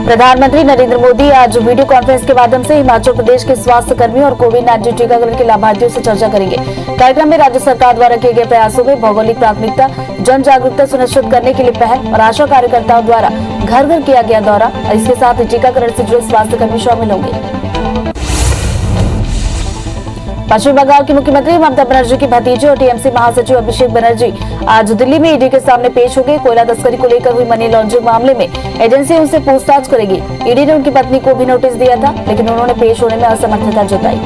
प्रधानमंत्री नरेंद्र मोदी आज video conference के माध्यम से हिमाचल प्रदेश के स्वास्थ्य कर्मियों और कोविड-19 टीकाकरण के लाभार्थियों से चर्चा करेंगे। कार्यक्रम में राज्य सरकार द्वारा किए गए प्रयासों में भौगोलिक प्राथमिकता, जन जागरूकता सुनिश्चित करने के लिए पहल और आशा कार्यकर्ताओं द्वारा घर घर किया गया दौरा, इसके साथ ही टीकाकरण से जुड़े स्वास्थ्य कर्मी शामिल होंगे। पश्चिम बंगाल की मुख्यमंत्री ममता बनर्जी की भतीजे और टीएमसी महासचिव अभिषेक बनर्जी आज दिल्ली में ईडी के सामने पेश हो गए। कोयला तस्करी को लेकर हुई मनी लॉन्ड्रिंग मामले में एजेंसी उनसे पूछताछ करेगी। ईडी ने उनकी पत्नी को भी नोटिस दिया था, लेकिन उन्होंने पेश होने में असमर्थता जताई।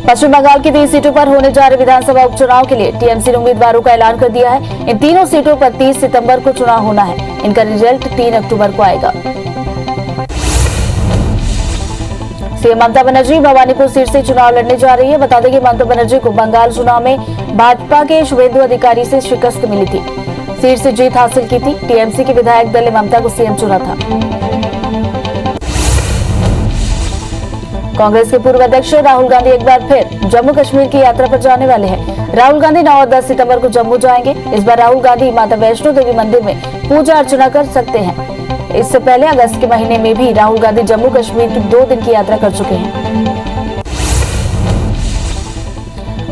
पश्चिम बंगाल की 3 सीटों पर होने जा रहे विधानसभा उपचुनाव के लिए टीएमसी ने उम्मीदवारों का ऐलान कर दिया है। इन तीनों सीटों पर 30 सितंबर को चुनाव होना है। इनका रिजल्ट 3 अक्टूबर को आएगा। सीएम ममता बनर्जी भवानीपुर सीट से चुनाव लड़ने जा रही है। बता दें कि ममता बनर्जी को बंगाल चुनाव में भाजपा के शुभेंदु अधिकारी से शिकस्त मिली थी। सीट से जीत हासिल की थी। टीएमसी के विधायक दल ने ममता को सीएम चुना था। कांग्रेस के पूर्व अध्यक्ष राहुल गांधी एक बार फिर जम्मू कश्मीर की यात्रा पर जाने वाले हैं। राहुल गांधी 9 और 10 सितंबर को जम्मू जाएंगे। इस बार राहुल गांधी माता वैष्णो देवी मंदिर में पूजा अर्चना कर सकते हैं। इससे पहले अगस्त के महीने में भी राहुल गांधी जम्मू कश्मीर की 2 दिन की यात्रा कर चुके हैं।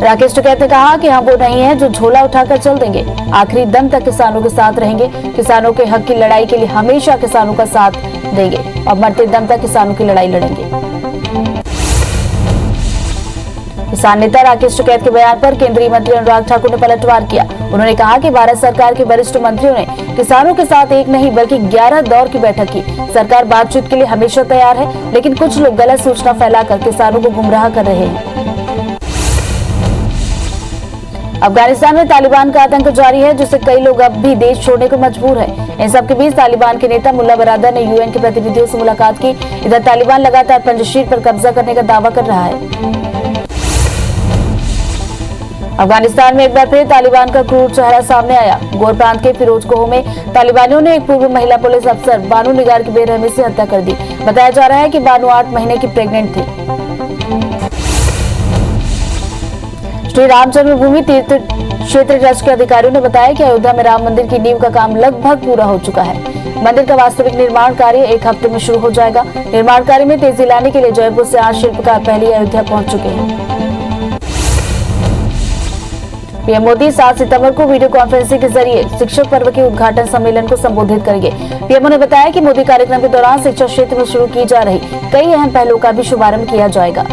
राकेश टिकैत ने कहा कि हम वो नहीं हैं जो झोला उठाकर चल देंगे। आखिरी दम तक किसानों के साथ रहेंगे। किसानों के हक की लड़ाई के लिए हमेशा किसानों का साथ देंगे और मरते दम तक किसानों की लड़ाई लड़ेंगे। किसान नेता राकेश टिकैत के बयान पर केंद्रीय मंत्री अनुराग ठाकुर ने पलटवार किया। उन्होंने कहा कि भारत सरकार के वरिष्ठ मंत्रियों ने किसानों के साथ एक नहीं बल्कि 11 दौर की बैठक की। सरकार बातचीत के लिए हमेशा तैयार है, लेकिन कुछ लोग गलत सूचना फैलाकर किसानों को गुमराह कर रहे हैं। अफगानिस्तान में तालिबान का आतंक जारी है, जिससे कई लोग अब भी देश छोड़ने को मजबूर है। इन सबके बीच तालिबान के नेता मुल्ला बरादर ने यूएन के प्रतिनिधियों से मुलाकात की। इधर तालिबान लगातार पंजशीर पर कब्जा करने का दावा कर रहा है। अफगानिस्तान में एक बार फिर तालिबान का क्रूर चेहरा सामने आया। गोर प्रांत के फिरोजकोह में तालिबानियों ने एक पूर्व महिला पुलिस अफसर बानू निगार की बेरहमी से हत्या कर दी। बताया जा रहा है कि बानू 8 महीने की प्रेग्नेंट थी। श्री राम जन्मभूमि तीर्थ क्षेत्र ट्रस्ट के अधिकारियों ने बताया कि अयोध्या में राम मंदिर की नींव का काम लगभग पूरा हो चुका है। मंदिर का वास्तविक निर्माण कार्य 1 हफ्ते में शुरू हो जाएगा। निर्माण कार्य में तेजी लाने के लिए जयपुर से 8 शिल्पकार पहले अयोध्या पहुंच चुके हैं। पीएम मोदी 7 सितंबर को वीडियो कॉन्फ्रेंसिंग के जरिए शिक्षक पर्व के उद्घाटन सम्मेलन को संबोधित करेंगे। पीएम ने बताया कि मोदी कार्यक्रम के दौरान शिक्षा क्षेत्र में शुरू की जा रही कई अहम पहलों का भी शुभारंभ किया जाएगा।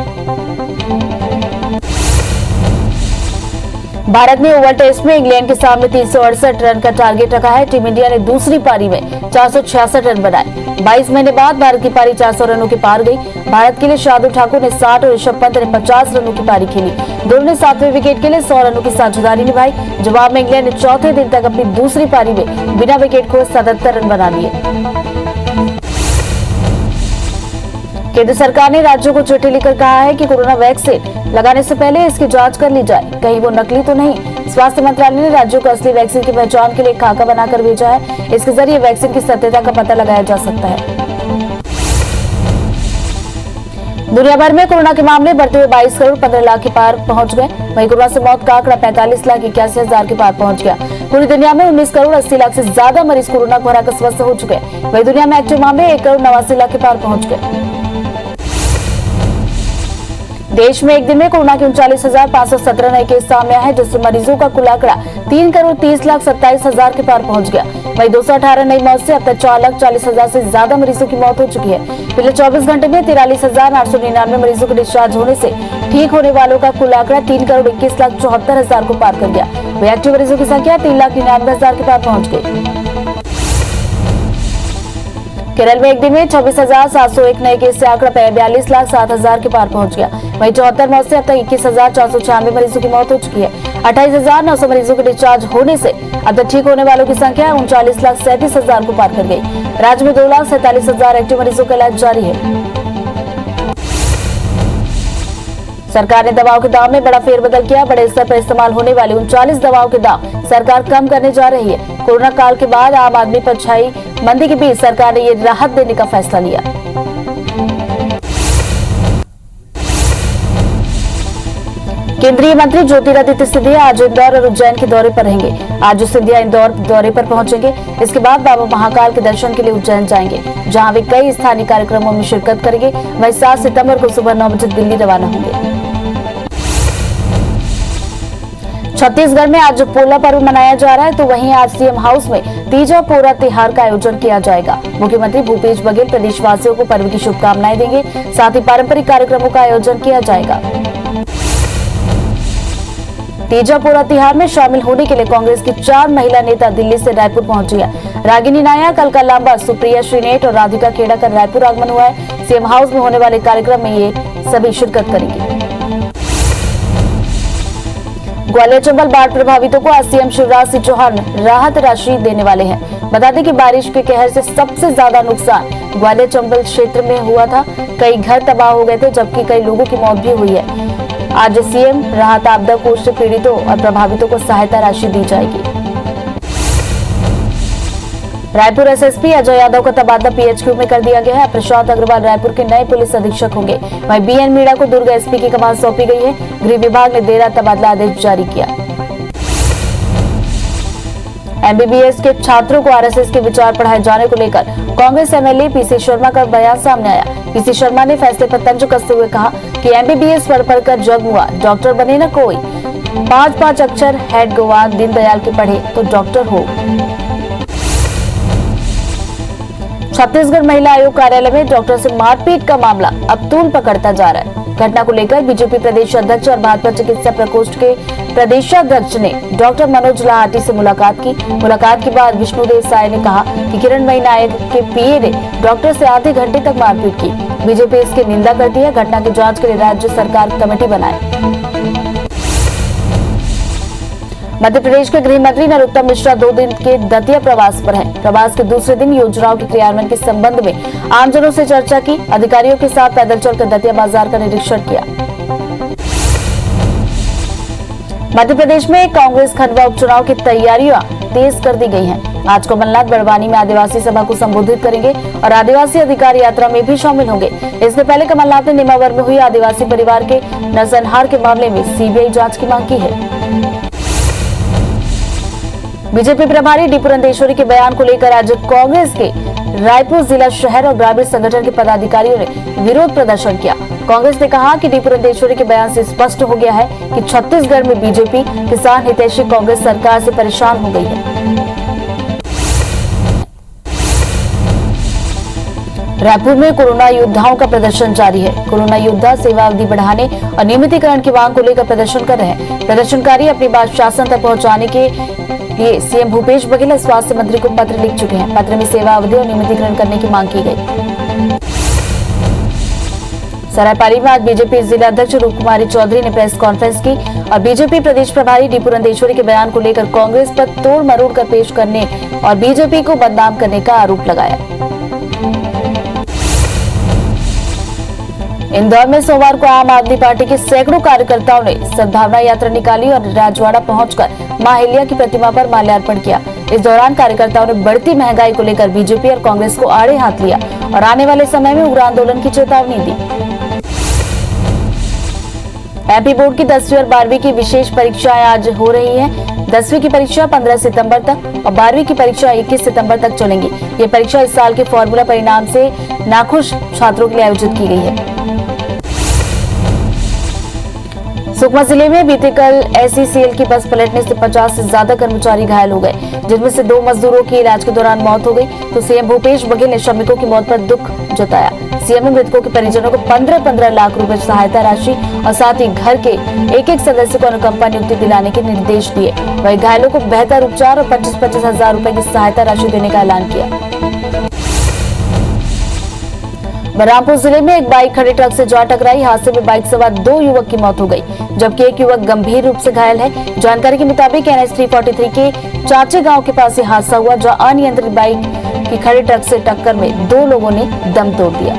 भारत ने ओवल टेस्ट में इंग्लैंड के सामने 368 रन का टारगेट रखा है। टीम इंडिया ने दूसरी पारी में 466 रन बनाए। 22 महीने बाद भारत की पारी 400 रनों के पार गई। भारत के लिए शार्दुल ठाकुर ने 60 और ऋषभ पंत ने 50 रनों की पारी खेली। दोनों ने 7वें विकेट के लिए 100 रनों की साझेदारी निभाई। जवाब में इंग्लैंड ने चौथे दिन तक अपनी दूसरी पारी में बिना विकेट खोए 77 रन बना लिए। केंद्र सरकार ने राज्यों को चिट्ठी लिखकर कहा है कि कोरोना वैक्सीन लगाने से पहले इसकी जांच कर ली जाए, कहीं वो नकली तो नहीं। स्वास्थ्य मंत्रालय ने राज्यों को असली वैक्सीन की पहचान के लिए खाका बनाकर भेजा है। इसके जरिए वैक्सीन की सत्यता का पता लगाया जा सकता है। दुनिया भर में कोरोना के मामले बढ़ते हुए 22 करोड़ 15 लाख के पार पहुंच गए। वहीं कोरोना से मौत का आंकड़ा 45,81,000 के पार पहुंच गया। पूरी दुनिया में 19 करोड़ 80 लाख से ज्यादा मरीज कोरोना को हराकर स्वस्थ हो चुके हैं। वहीं दुनिया में एक्टिव मामले 1 करोड़ 89 लाख के पार पहुंच गए। देश में एक दिन में कोरोना के 39,517 नए केस सामने आए हैं, जिससे मरीजों का कुल आंकड़ा 3 करोड़ 30,27,000 के पार पहुंच गया। वहीं 218 नई मौत से अब तक 4,40,000 से ज्यादा मरीजों की मौत हो चुकी है। पिछले 24 घंटे में 43,899 मरीजों के डिस्चार्ज होने से ठीक होने वालों का कुल आंकड़ा 3 करोड़ 21,74,000 को पार कर गया। वहीं एक्टिव मरीजों की संख्या 3,99,000 के पार पहुंच गई। केरल में एक दिन में 26,701 नए केस से आंकड़ा 42,07,000 के पार पहुंच गया। वहीं 74 मौत से अब तक 21,496 मरीजों की मौत हो चुकी है। 28,900 मरीजों के डिस्चार्ज होने से अब तक ठीक होने वालों की संख्या 39,37,000 को पार कर गई। राज्य में 2,47,000 एक्टिव मरीजों का इलाज जारी है। सरकार ने दवाओं के दाम में बड़ा फेरबदल किया। बड़े स्तर पर इस्तेमाल होने वाली 39 दवाओं के दाम सरकार कम करने जा रही है। कोरोना काल के बाद आम आदमी पर छाई मंदी के बीच सरकार ने ये राहत देने का फैसला लिया। केंद्रीय मंत्री ज्योतिरादित्य सिंधिया आज इंदौर और उज्जैन के दौरे पर रहेंगे। आज सिंधिया इंदौर दौरे पर पहुंचेंगे। इसके बाद बाबा महाकाल के दर्शन के लिए उज्जैन जाएंगे, जहां वे कई स्थानीय कार्यक्रमों में शिरकत करेंगे। वहीं 7 सितंबर को सुबह 9 बजे दिल्ली रवाना होंगे। छत्तीसगढ़ में आज पोला पर्व मनाया जा रहा है, तो वहीं आज सीएम हाउस में तीजा पोरा त्योहार का आयोजन किया जाएगा। मुख्यमंत्री भूपेश बघेल प्रदेशवासियों को पर्व की शुभकामनाएं देंगे। साथ ही पारंपरिक कार्यक्रमों का आयोजन किया जाएगा। तीजा पोरा त्योहार में शामिल होने के लिए कांग्रेस की 4 महिला नेता दिल्ली से रायपुर पहुंची है। रागिनी नायक, अलका लांबा, सुप्रिया श्रीनेट और राधिका खेड़ा का रायपुर आगमन हुआ है। सीएम हाउस में होने वाले कार्यक्रम में ये सभी शिरकत करेंगे। ग्वालियर चंबल बाढ़ प्रभावितों को आज सीएम शिवराज सिंह चौहान राहत राशि देने वाले हैं। बता दें कि बारिश के कहर से सबसे ज्यादा नुकसान ग्वालियर चंबल क्षेत्र में हुआ था। कई घर तबाह हो गए थे, जबकि कई लोगों की मौत भी हुई है। आज सीएम राहत आपदा कोष से पीड़ितों और प्रभावितों को सहायता राशि दी जाएगी। रायपुर एसएसपी अजय यादव का तबादला पीएचक्यू में कर दिया गया है। प्रशांत अग्रवाल रायपुर के नए पुलिस अधीक्षक होंगे। वहीं बीएन मीणा को दुर्ग एसपी की कमान सौंपी गई है। गृह विभाग ने देर रात तबादला आदेश जारी किया। एमबीबीएस के छात्रों को आरएसएस के विचार पढ़ाए जाने को लेकर कांग्रेस एमएलए पीसी शर्मा का बयान सामने आया। पीसी शर्मा ने फैसले पर तंज कसते हुए कहा कि एमबीबीएस पढ़कर जग हुआ, डॉक्टर बने न कोई। 5-5 अक्षर हेड गवा दीनदयाल के पढ़े तो डॉक्टर हो। छत्तीसगढ़ महिला आयोग कार्यालय में डॉक्टर से मारपीट का मामला अब तूल पकड़ता जा रहा है। घटना को लेकर बीजेपी प्रदेश अध्यक्ष और भाजपा चिकित्सा प्रकोष्ठ के प्रदेशाध्यक्ष ने डॉक्टर मनोज लाहाटी से मुलाकात की। मुलाकात के बाद विष्णुदेव साय ने कहा कि किरणमयी नायक के पीए ने डॉक्टर से आधे घंटे तक मारपीट की। बीजेपी इसकी निंदा करती है। घटना की जांच के लिए राज्य सरकार कमेटी बनाए। मध्य प्रदेश के गृह मंत्री नरोत्तम मिश्रा 2 दिन के दतिया प्रवास पर हैं। प्रवास के दूसरे दिन योजनाओं के क्रियान्वयन के संबंध में आमजनों से चर्चा की। अधिकारियों के साथ पैदल चलकर दतिया बाजार का निरीक्षण किया। मध्य प्रदेश में कांग्रेस खंडवा उपचुनाव की तैयारियां तेज कर दी गई हैं। आज कमलनाथ बड़वानी में आदिवासी सभा को संबोधित करेंगे और आदिवासी अधिकार यात्रा में भी शामिल होंगे। इससे पहले कमलनाथ ने नेमावर में हुई आदिवासी परिवार के नरसंहार के मामले में सीबीआई जांच की मांग की है। बीजेपी प्रभारी डी पुरंदेश्वरी के बयान को लेकर आज कांग्रेस के रायपुर जिला शहर और ग्रामीण संगठन के पदाधिकारियों ने विरोध प्रदर्शन किया। कांग्रेस ने कहा कि डी पुरंदेश्वरी के बयान से स्पष्ट हो गया है कि छत्तीसगढ़ में बीजेपी किसान हितैषी कांग्रेस सरकार से परेशान हो गई है। रायपुर में कोरोना योद्धाओं का प्रदर्शन जारी है। कोरोना योद्धा सेवा अवधि बढ़ाने और नियमितीकरण की मांग को लेकर प्रदर्शन कर रहे हैं। प्रदर्शनकारी अपनी बात शासन तक पहुंचाने के लिए सीएम भूपेश बघेल स्वास्थ्य मंत्री को पत्र लिख चुके हैं। पत्र में सेवा अवधि और नियमितीकरण करने की मांग की गई। सरायपाली में आज बीजेपी जिला अध्यक्ष रूप कुमारी चौधरी ने प्रेस कॉन्फ्रेंस की और बीजेपी प्रदेश प्रभारी डी पुरंदेश्वरी के बयान को लेकर कांग्रेस पर तोड़ मरोड़ कर पेश करने और बीजेपी को बदनाम करने का आरोप लगाया। इंदौर में सोमवार को आम आदमी पार्टी के सैकड़ों कार्यकर्ताओं ने सद्भावना यात्रा निकाली और राजवाड़ा पहुंचकर मां अहिल्या की प्रतिमा पर माल्यार्पण किया। इस दौरान कार्यकर्ताओं ने बढ़ती महंगाई को लेकर बीजेपी और कांग्रेस को आड़े हाथ लिया और आने वाले समय में उग्र आंदोलन की चेतावनी दी। एमपी बोर्ड की 10वीं और 12वीं की विशेष परीक्षाएं आज हो रही हैं। 10वीं की परीक्षा 15 सितंबर तक और 12वीं की परीक्षा 21 सितंबर तक चलेंगी। ये परीक्षा इस साल के फॉर्मूला परिणाम से नाखुश छात्रों के लिए आयोजित की गई है। सुकमा जिले में बीते कल एसईसीएल की बस पलटने से 50 से ज्यादा कर्मचारी घायल हो गए, जिनमें से 2 मजदूरों की इलाज के दौरान मौत हो गई। तो सीएम भूपेश बघेल ने श्रमिकों की मौत पर दुख जताया। सीएम ने मृतकों के परिजनों को 15-15 लाख रुपए सहायता राशि और साथ ही घर के एक सदस्य को अनुकंपा नियुक्ति दिलाने के निर्देश दिए। वहीं घायलों को बेहतर उपचार और 25-25 हजार रुपए की सहायता राशि देने का ऐलान किया। बलरामपुर जिले में एक बाइक खड़े ट्रक से जा टकराई। हादसे में बाइक सवार 2 युवक की मौत हो गई, जबकि एक युवक गंभीर रूप से घायल है। जानकारी के मुताबिक NH 343 के चाचे गांव के पास ये हादसा हुआ, जहां अनियंत्रित बाइक की खड़े ट्रक से टक्कर में 2 लोगों ने दम तोड़ दिया।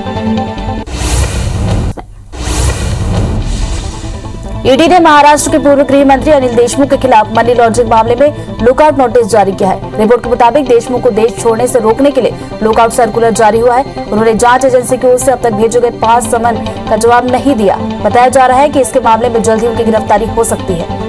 ईडी ने महाराष्ट्र के पूर्व गृह मंत्री अनिल देशमुख के खिलाफ मनी लॉन्ड्रिंग मामले में लुकआउट नोटिस जारी किया है। रिपोर्ट के मुताबिक देशमुख को देश छोड़ने से रोकने के लिए लुकआउट सर्कुलर जारी हुआ है। उन्होंने जांच एजेंसी की ओर से अब तक भेजे गए 5 समन का जवाब नहीं दिया। बताया जा रहा है कि इसके मामले में जल्द ही उनकी गिरफ्तारी हो सकती है।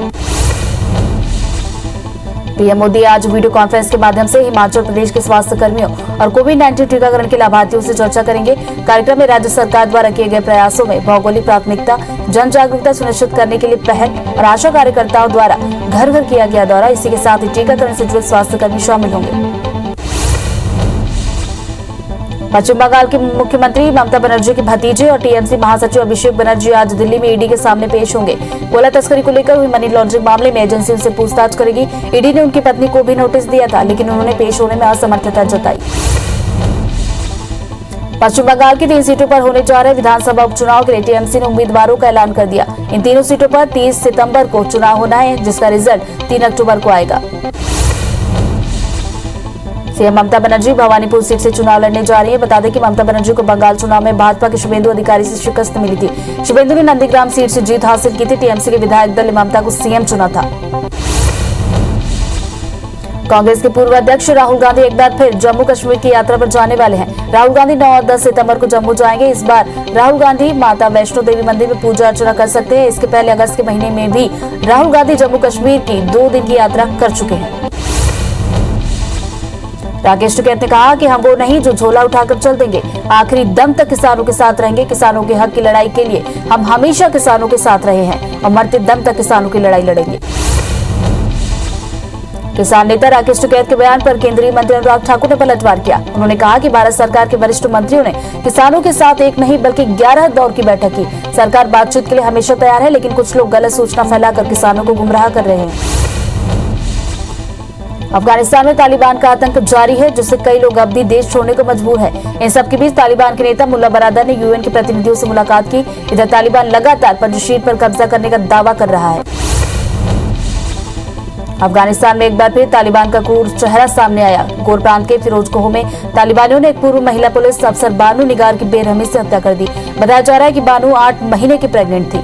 पीएम मोदी आज वीडियो कॉन्फ्रेंस के माध्यम से हिमाचल प्रदेश के स्वास्थ्य कर्मियों और कोविड-19 टीकाकरण के लाभार्थियों से चर्चा करेंगे। कार्यक्रम में राज्य सरकार द्वारा किए गए प्रयासों में भौगोलिक प्राथमिकता, जन जागरूकता सुनिश्चित करने के लिए पहल और आशा कार्यकर्ताओं द्वारा घर घर किया गया दौरा, इसी के साथ ही टीकाकरण से जुड़े स्वास्थ्य कर्मी शामिल होंगे। पश्चिम बंगाल की मुख्यमंत्री ममता बनर्जी के भतीजे और टीएमसी महासचिव अभिषेक बनर्जी आज दिल्ली में ईडी के सामने पेश होंगे। कोयला तस्करी को लेकर हुई मनी लॉन्ड्रिंग मामले में एजेंसी उनसे पूछताछ करेगी। ईडी ने उनकी पत्नी को भी नोटिस दिया था, लेकिन उन्होंने पेश होने में असमर्थता जताई। पश्चिम बंगाल की 3 सीटों पर होने जा रहे विधानसभा उपचुनाव के लिए टीएमसी ने उम्मीदवारों का ऐलान कर दिया। इन तीनों सीटों पर 30 सितंबर को चुनाव होना है, जिसका रिजल्ट 3 अक्टूबर को आएगा। सीएम ममता बनर्जी भवानीपुर सीट से चुनाव लड़ने जा रही है। बता दें कि ममता बनर्जी को बंगाल चुनाव में भाजपा के शुभेंदु अधिकारी से शिकस्त मिली थी। शुभेंदु ने नंदीग्राम सीट से जीत हासिल की थी। टीएमसी के विधायक दल ने ममता को सीएम चुना था। कांग्रेस के पूर्व अध्यक्ष राहुल गांधी एक बार फिर जम्मू कश्मीर की यात्रा पर जाने वाले हैं। राहुल गांधी 9 और 10 सितंबर को जम्मू जाएंगे। इस बार राहुल गांधी माता वैष्णो देवी मंदिर में पूजा अर्चना कर सकते हैं। इसके पहले अगस्त के महीने में भी राहुल गांधी जम्मू कश्मीर की 2 दिन की यात्रा कर चुके हैं। राकेश टिकैत ने कहा कि हम वो नहीं जो झोला उठाकर चल देंगे, आखिरी दम तक किसानों के साथ रहेंगे। किसानों के हक की लड़ाई के लिए हम हमेशा किसानों के साथ रहे हैं और मरते दम तक किसानों की लड़ाई लड़ेंगे। किसान नेता राकेश टिकैत के बयान पर केंद्रीय मंत्री अनुराग ठाकुर ने पलटवार किया। उन्होंने कहा कि भारत सरकार के वरिष्ठ मंत्रियों ने किसानों के साथ एक नहीं बल्कि 11 दौर की बैठक की। सरकार बातचीत के लिए हमेशा तैयार है, लेकिन कुछ लोग गलत सूचना फैलाकर किसानों को गुमराह कर रहे हैं। अफगानिस्तान में तालिबान का आतंक जारी है, जिससे कई लोग अब भी देश छोड़ने को मजबूर हैं। इन सबके बीच तालिबान के नेता मुल्ला बरादर ने यूएन के प्रतिनिधियों से मुलाकात की। इधर तालिबान लगातार पंजशीर पर कब्जा करने का दावा कर रहा है। अफगानिस्तान में एक बार फिर तालिबान का क्रूर चेहरा सामने आया। गोर प्रांत के फिरोजकोह में तालिबानियों ने एक पूर्व महिला पुलिस अफसर बानू निगार की बेरहमी से हत्या कर दी। बताया जा रहा है कि बानू 8 महीने की प्रेग्नेंट थी।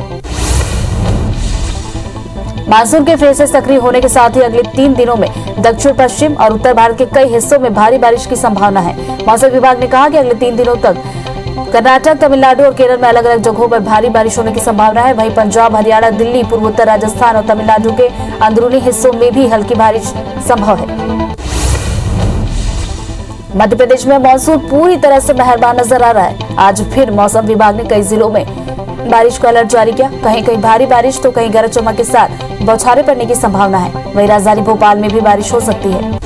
मानसून के फिर से सक्रिय होने के साथ ही अगले 3 दिनों में दक्षिण पश्चिम और उत्तर भारत के कई हिस्सों में भारी बारिश की संभावना है। मौसम विभाग ने कहा कि अगले 3 दिनों तक कर्नाटक, तमिलनाडु और केरल में अलग अलग जगहों पर भारी बारिश होने की संभावना है। वहीं पंजाब, हरियाणा, दिल्ली, पूर्वोत्तर राजस्थान और तमिलनाडु के अंदरूनी हिस्सों में भी हल्की बारिश संभव है। मध्य प्रदेश में मानसून पूरी तरह से मेहरबान नजर आ रहा है। आज फिर मौसम विभाग ने कई जिलों में बारिश का अलर्ट जारी किया। कहीं कहीं भारी बारिश तो कहीं गरज चमक के साथ बौछारें पड़ने की संभावना है। वहीं राजधानी भोपाल में भी बारिश हो सकती है।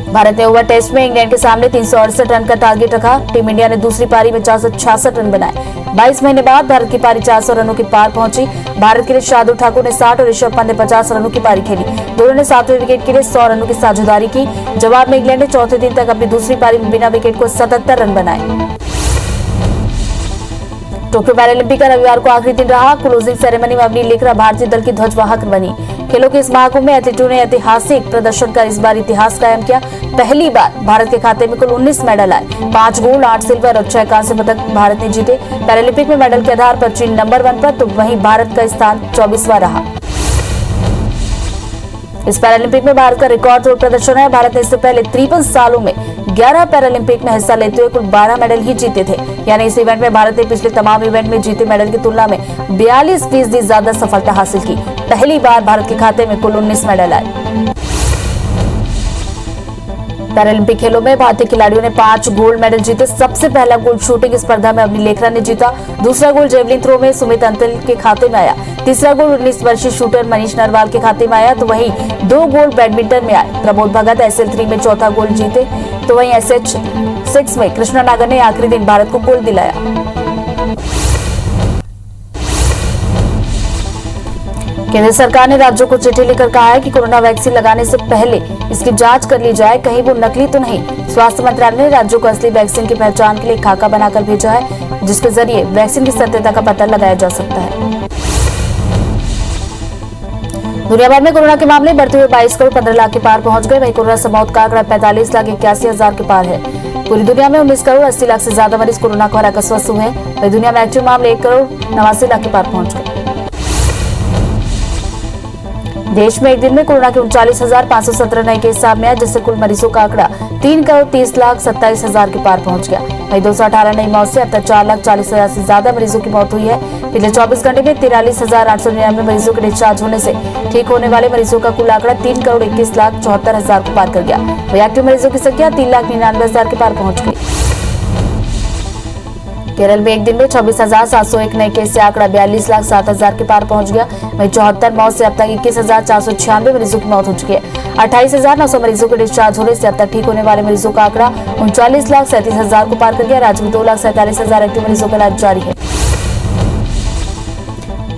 भारत ने ओवर टेस्ट में इंग्लैंड के सामने 368 रन का टारगेट रखा। टीम इंडिया ने दूसरी पारी में 466 रन बनाए। 22 महीने बाद भारत की पारी 400 रनों की पार पहुंची। भारत के लिए शार्दुल ठाकुर ने 60 और ऋषभ पंत ने 50 रनों की पारी खेली। दोनों ने 7वें विकेट के लिए 100 रनों की साझेदारी की। जवाब में इंग्लैंड ने चौथे दिन तक अपनी दूसरी पारी में बिना विकेट को 77 रन बनाए। टोक्यो पैरालंपिक का रविवार को आखिरी दिन रहा। क्लोजिंग सेरेमनी में अवनी लेखरा भारतीय दल की ध्वजवाहक बनी। खेलों के इस महाकुंभ में एथलीटों ने ऐतिहासिक प्रदर्शन कर इस बार इतिहास कायम किया। पहली बार भारत के खाते में कुल 19 मेडल आए। 5 गोल्ड, 8 सिल्वर और 6 कांस्य पदक भारत ने जीते। पैरालंपिक में मेडल के आधार पर चीन नंबर 1 पर, तो वहीं भारत का स्थान 24वां रहा। इस पैरालंपिक में भारत का रिकॉर्ड तोड़ प्रदर्शन है। भारत ने इससे पहले 53 सालों में 11 पैरालंपिक में हिस्सा लेते हुए कुल 12 मेडल ही जीते थे। यानी इस इवेंट में भारत ने पिछले तमाम इवेंट में जीते मेडल की तुलना में 42% ज्यादा सफलता हासिल की। पहली बार भारत के खाते में कुल 19 मेडल आए। पैरालंपिक खेलों में भारतीय खिलाड़ियों ने 5 गोल्ड मेडल जीते। सबसे पहला गोल्ड शूटिंग स्पर्धा में अवनी लेखरा ने जीता। दूसरा गोल्ड जेवलिन थ्रो में सुमित अंतिल के खाते में आया। तीसरा गोल्ड 19 वर्षीय शूटर मनीष नरवाल के खाते में आया। तो वहीं 2 गोल्ड बैडमिंटन में आए। प्रमोद भगत SL3 में चौथा गोल्ड जीते। तो वहीं SH6 में कृष्णा नागर ने आखिरी दिन भारत को गोल्ड दिलाया। केंद्र सरकार ने राज्यों को चिट्ठी लिखकर कहा है कि कोरोना वैक्सीन लगाने से पहले इसकी जांच कर ली जाए, कहीं वो नकली तो नहीं। स्वास्थ्य मंत्रालय ने राज्यों को असली वैक्सीन की पहचान के लिए खाका बनाकर भेजा है, जिसके जरिए वैक्सीन की सत्यता का पता लगाया जा सकता है। दुनिया भर में कोरोना के मामले बढ़ते हुए 22 करोड़ 15 लाख के पार पहुंच गए। वहीं कोरोना से मौत का आंकड़ा 45,81,000 के पार है। पूरी दुनिया में 19 करोड़ 80 लाख से ज्यादा मरीज कोरोना को हराकर स्वस्थ हुए हैं। वही दुनिया में एक्टिव मामले 1 करोड़ 89 लाख के पार पहुंच गए। देश में एक दिन में कोरोना के 39,517 नए केस सामने आए, जिससे कुल मरीजों का आंकड़ा 3 करोड़ 30 लाख 27 हजार के पार पहुंच गया। वहीं 218 नई मौत से अब तक 4,40,000 से ज्यादा मरीजों की मौत हुई है। पिछले 24 घंटे में 43,899 मरीजों के डिस्चार्ज होने से ठीक होने वाले मरीजों का कुल आंकड़ा 3 करोड़ 21 लाख 74 हजार को पार कर गया। वहीं एक्टिव मरीजों की संख्या 3,99,000 के पार पहुंच गई। केरल में एक दिन में 26,701 नए केस से आंकड़ा 42 लाख 7 हजार के पार पहुंच गया। वहीं 74 मौत से अब तक 21,496 मरीजों की मौत हो चुकी है। 28,900 मरीजों के डिस्चार्ज होने से अब तक ठीक होने वाले मरीजों का आंकड़ा 39 लाख 37 हजार को पार कर गया। राज्य में 2 लाख 47 हजार एक्टिव मरीजों का इलाज जारी है।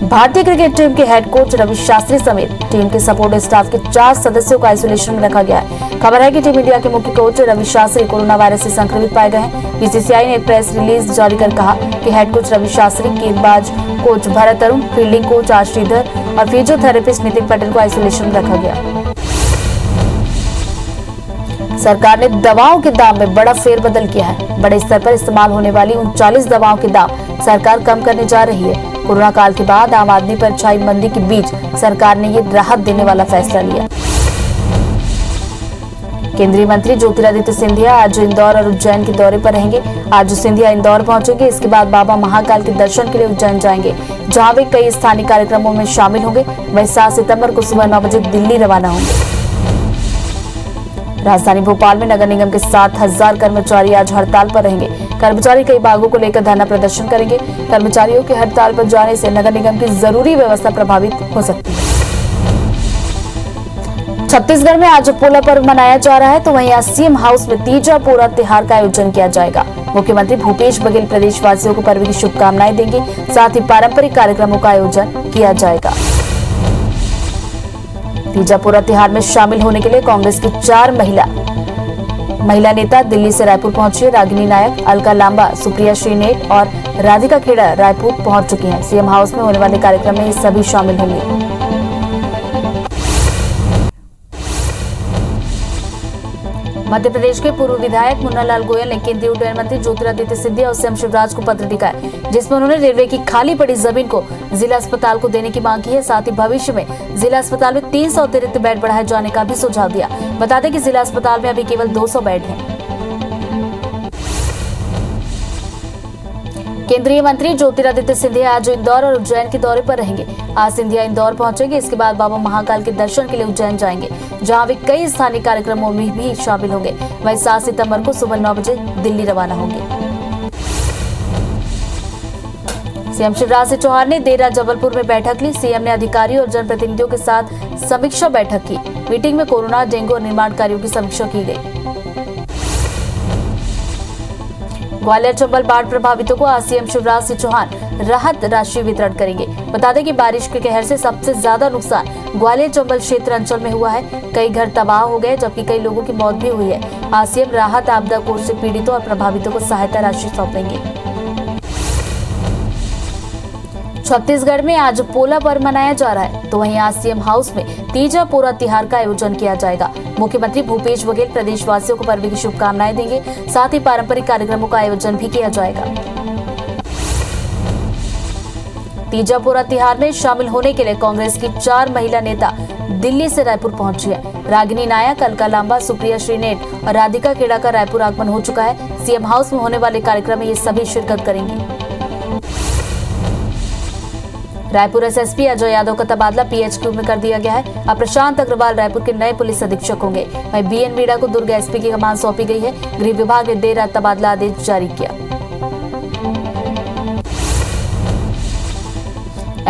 भारतीय क्रिकेट टीम के हेड कोच रवि शास्त्री समेत टीम के सपोर्ट स्टाफ के 4 सदस्यों को आइसोलेशन में रखा गया है। खबर है कि टीम इंडिया के मुख्य coach Ravi Shastri coronavirus से संक्रमित पाए गए हैं। बीसीसीआई ने एक प्रेस रिलीज जारी कर कहा कि हेड कोच रवि शास्त्री, गेंदबाज coach Bharat Arun, fielding coach R Sridhar और फिजियोथेरेपिस्ट नितिन पटेल को आइसोलेशन में रखा गया। सरकार ने दवाओं के दाम में बड़ा फेरबदल किया है। बड़े स्तर पर इस्तेमाल होने वाली 39 दवाओं के दाम सरकार कम करने जा रही है। कोरोना काल के बाद आम आदमी पर छाई मंदी के बीच सरकार ने ये राहत देने वाला फैसला लिया। केंद्रीय मंत्री ज्योतिरादित्य सिंधिया आज इंदौर और उज्जैन के दौरे पर रहेंगे। आज सिंधिया इंदौर पहुंचेंगे, इसके बाद बाबा महाकाल के दर्शन के लिए उज्जैन जाएंगे, जहां वे कई स्थानीय कार्यक्रमों में शामिल होंगे। वहीं 7 सितंबर को सुबह 9 बजे दिल्ली रवाना होंगे। राजधानी भोपाल में नगर निगम के 7,000 कर्मचारी आज हड़ताल पर रहेंगे। कर्मचारी कई मांगों को लेकर धरना प्रदर्शन करेंगे। कर्मचारियों के हड़ताल पर जाने से नगर निगम की जरूरी व्यवस्था प्रभावित हो सकती है। छत्तीसगढ़ में आज पोला पर्व मनाया जा रहा है, तो वहीं आज सीएम हाउस में तीजा पोरा त्योहार का आयोजन किया जाएगा। मुख्यमंत्री भूपेश बघेल प्रदेशवासियों को पर्व की शुभकामनाएं देंगे। साथ ही पारंपरिक कार्यक्रमों का आयोजन किया जाएगा। तीजा पोरा त्योहार में शामिल होने के लिए कांग्रेस की 4 महिला नेता दिल्ली से रायपुर पहुंची है। रागिनी नायक, अलका लांबा, सुप्रिया श्रीनेट और राधिका खेड़ा रायपुर पहुंच चुकी हैं। सीएम हाउस में होने वाले कार्यक्रम में ये सभी शामिल होंगे। मध्य प्रदेश के पूर्व विधायक मुन्नालाल गोयल ने केंद्रीय उड्डयन मंत्री ज्योतिरादित्य सिंधिया और सीएम शिवराज को पत्र लिखा है, जिसमें उन्होंने रेलवे की खाली पड़ी जमीन को जिला अस्पताल को देने की मांग की है। साथ ही भविष्य में जिला अस्पताल में 300 अतिरिक्त बेड बढ़ाए जाने का भी सुझाव दिया। बता दें कि जिला अस्पताल में अभी केवल 200 बेड हैं। केंद्रीय मंत्री ज्योतिरादित्य सिंधिया आज इंदौर और उज्जैन के दौरे पर रहेंगे। आज सिंधिया इंदौर पहुंचेंगे, इसके बाद बाबा महाकाल के दर्शन के लिए उज्जैन जाएंगे, जहां वे कई स्थानीय कार्यक्रमों में भी शामिल होंगे। वहीं 7 सितंबर को सुबह 9 बजे दिल्ली रवाना होंगे। सीएम शिवराज सिंह चौहान ने देर रात जबलपुर में बैठक ली। सीएम ने अधिकारियों और जनप्रतिनिधियों के साथ समीक्षा बैठक की। मीटिंग में कोरोना, डेंगू और निर्माण कार्यों की समीक्षा की गई। ग्वालियर चंबल बाढ़ प्रभावितों को आज सीएम शिवराज सिंह चौहान राहत राशि वितरण करेंगे। बता दें कि बारिश के कहर से सबसे ज्यादा नुकसान ग्वालियर चंबल क्षेत्र अंचल में हुआ है। कई घर तबाह हो गए, जबकि कई लोगों की मौत भी हुई है। आज सीएम राहत आपदा कोष से पीड़ितों और प्रभावितों को सहायता राशि सौंपेंगे। छत्तीसगढ़ में आज पोला पर्व मनाया जा रहा है, तो वहीं आज सीएम हाउस में तीजा पोरा त्योहार का आयोजन किया जाएगा। मुख्यमंत्री भूपेश बघेल प्रदेशवासियों को पर्व की शुभकामनाएं देंगे। साथ ही पारंपरिक कार्यक्रमों का आयोजन भी किया जाएगा। तीजा पोरा त्योहार में शामिल होने के लिए कांग्रेस की 4 महिला नेता दिल्ली से रायपुर पहुंची है। रागिनी नायक, अलका लांबा, सुप्रिया श्रीनेट और राधिका खेड़ा का रायपुर आगमन हो चुका है। सीएम हाउस में होने वाले कार्यक्रम में ये सभी शिरकत करेंगे। रायपुर एसएसपी अजय यादव का तबादला पीएचक्यू में कर दिया गया है। अब प्रशांत अग्रवाल रायपुर के नए पुलिस अधीक्षक होंगे। वहीं बीएन मीणा को दुर्ग एसपी की कमान सौंपी गई है। गृह विभाग ने देर रात तबादला आदेश जारी किया।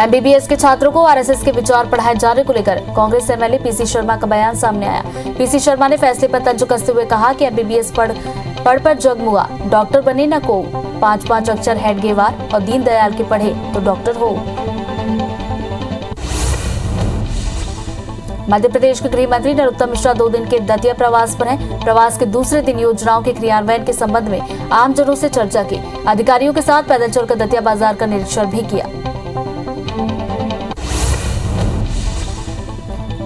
एमबीबीएस के छात्रों को आरएसएस के विचार पढ़ाए जाने को लेकर कांग्रेस एमएलए पीसी शर्मा का बयान सामने आया। पीसी शर्मा ने फैसले पर तंज कसते हुए कहा कि एमबीबीएस पढ़ जगमुआ, डॉक्टर बने न को, 5-5 अक्षर हेड गेवार और दीनदयाल के पढ़े तो डॉक्टर हो। मध्य प्रदेश के गृह मंत्री नरोत्तम मिश्रा 2 दिन के दतिया प्रवास पर हैं। प्रवास के दूसरे दिन योजनाओं के क्रियान्वयन के संबंध में आमजनों से चर्चा की। अधिकारियों के साथ पैदल चलकर दतिया बाजार का निरीक्षण भी किया।